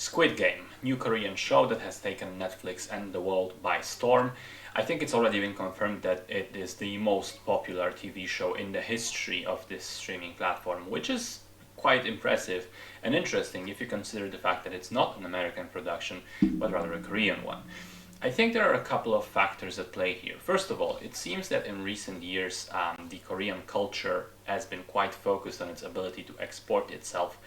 Squid Game, new Korean show that has taken Netflix and the world by storm. I think it's already been confirmed that it is the most popular TV show in the history of this streaming platform, which is quite impressive and interesting if you consider the fact that it's not an American production, but rather a Korean one. I think there are a couple of factors at play here. First of all, it seems that in recent years, the Korean culture has been quite focused on its ability to export itself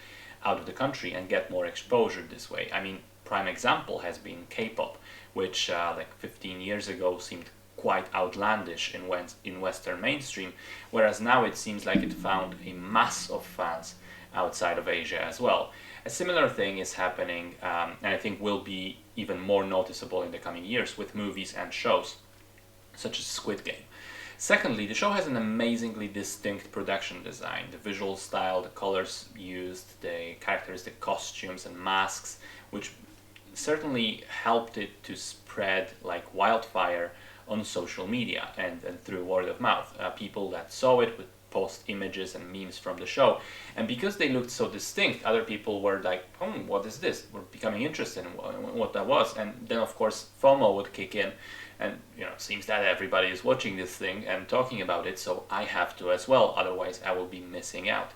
out of the country and get more exposure this way. I mean, prime example has been K-pop, which like 15 years ago seemed quite outlandish in Western mainstream, whereas now it seems like it found a mass of fans outside of Asia as well. A similar thing is happening, and I think will be even more noticeable in the coming years with movies and shows, such as Squid Game. Secondly, the show has an amazingly distinct production design. The visual style, the colors used, the characteristic costumes and masks, which certainly helped it to spread like wildfire on social media and through word of mouth. People that saw it would post images and memes from the show, and because they looked so distinct, other people were like, what is this? We're becoming interested in what that was. And then of course FOMO would kick in, and it seems that everybody is watching this thing and talking about it, so I have to as well, otherwise I will be missing out.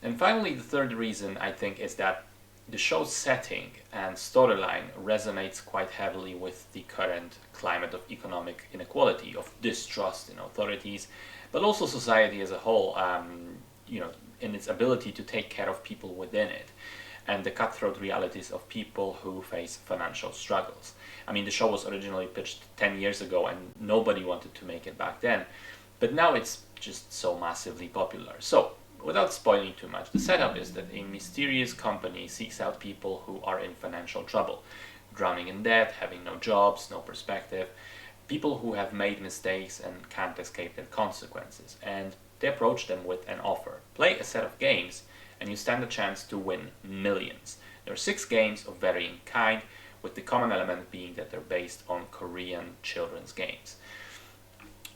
And finally, the third reason I think is that the show's setting and storyline resonates quite heavily with the current climate of economic inequality, of distrust in authorities, but also society as a whole, in its ability to take care of people within it, and the cutthroat realities of people who face financial struggles. I mean, the show was originally pitched 10 years ago and nobody wanted to make it back then, but now it's just so massively popular. So, without spoiling too much, the setup is that a mysterious company seeks out people who are in financial trouble, drowning in debt, having no jobs, no perspective, people who have made mistakes and can't escape their consequences, and they approach them with an offer. Play a set of games and you stand a chance to win millions. There are 6 games of varying kind, with the common element being that they're based on Korean children's games.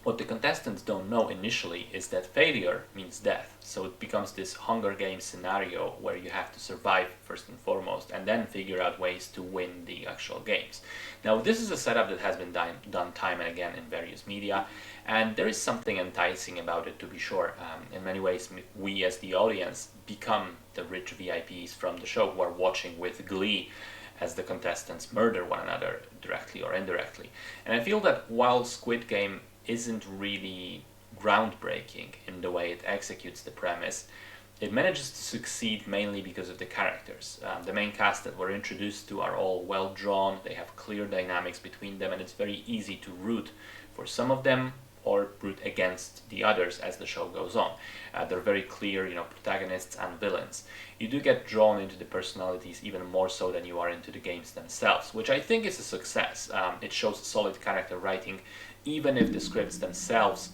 What the contestants don't know initially is that failure means death, so it becomes this Hunger Games scenario where you have to survive first and foremost and then figure out ways to win the actual games. Now, this is a setup that has been done time and again in various media, and there is something enticing about it, to be sure. In many ways, we as the audience become the rich VIPs from the show who are watching with glee as the contestants murder one another directly or indirectly. And I feel that while Squid Game isn't really groundbreaking in the way it executes the premise, it manages to succeed mainly because of the characters. The main cast that we're introduced to are all well drawn, they have clear dynamics between them, and it's very easy to root for some of them or root against the others as the show goes on. They're very clear, protagonists and villains. You do get drawn into the personalities even more so than you are into the games themselves, which I think is a success. It shows solid character writing, even if the scripts themselves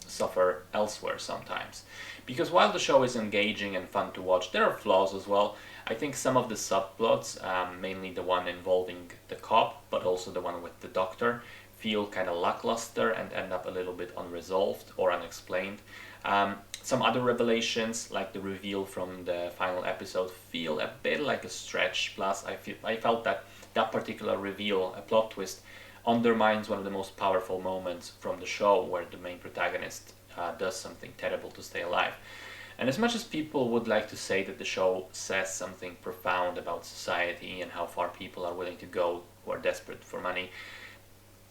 suffer elsewhere sometimes. Because while the show is engaging and fun to watch, there are flaws as well. I think some of the subplots, mainly the one involving the cop, but also the one with the doctor, feel kind of lackluster and end up a little bit unresolved or unexplained. Some other revelations, like the reveal from the final episode, feel a bit like a stretch. Plus, I felt that that particular reveal, a plot twist, undermines one of the most powerful moments from the show, where the main protagonist does something terrible to stay alive. And as much as people would like to say that the show says something profound about society and how far people are willing to go who are desperate for money,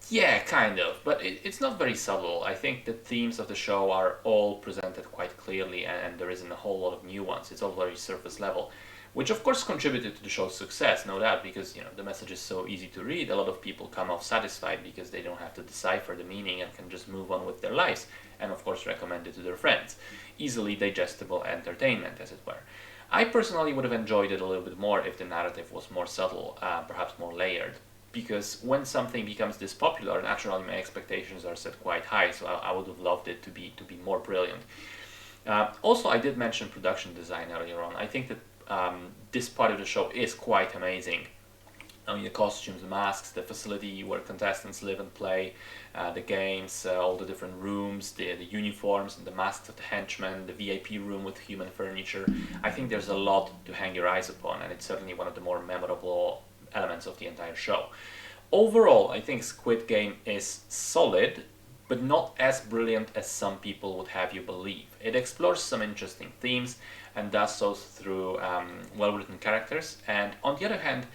yeah, kind of, but it's not very subtle. I think the themes of the show are all presented quite clearly, and there isn't a whole lot of nuance. It's all very surface level, which of course contributed to the show's success, no doubt, because the message is so easy to read. A lot of people come off satisfied because they don't have to decipher the meaning and can just move on with their lives, and of course recommend it to their friends. Easily digestible entertainment, as it were. I personally would have enjoyed it a little bit more if the narrative was more subtle, perhaps more layered. Because when something becomes this popular, naturally my expectations are set quite high, so I would have loved it to be more brilliant. Also, I did mention production design earlier on. I think that this part of the show is quite amazing. I mean, the costumes, the masks, the facility where contestants live and play, the games, all the different rooms, the uniforms, and the masks of the henchmen, the VIP room with human furniture. I think there's a lot to hang your eyes upon, and it's certainly one of the more memorable elements of the entire show. Overall, I think Squid Game is solid, but not as brilliant as some people would have you believe. It explores some interesting themes and does so through well written characters, and on the other hand,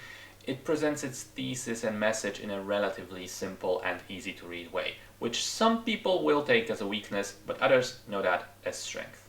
it presents its thesis and message in a relatively simple and easy to read way, which some people will take as a weakness, but others know that as strength.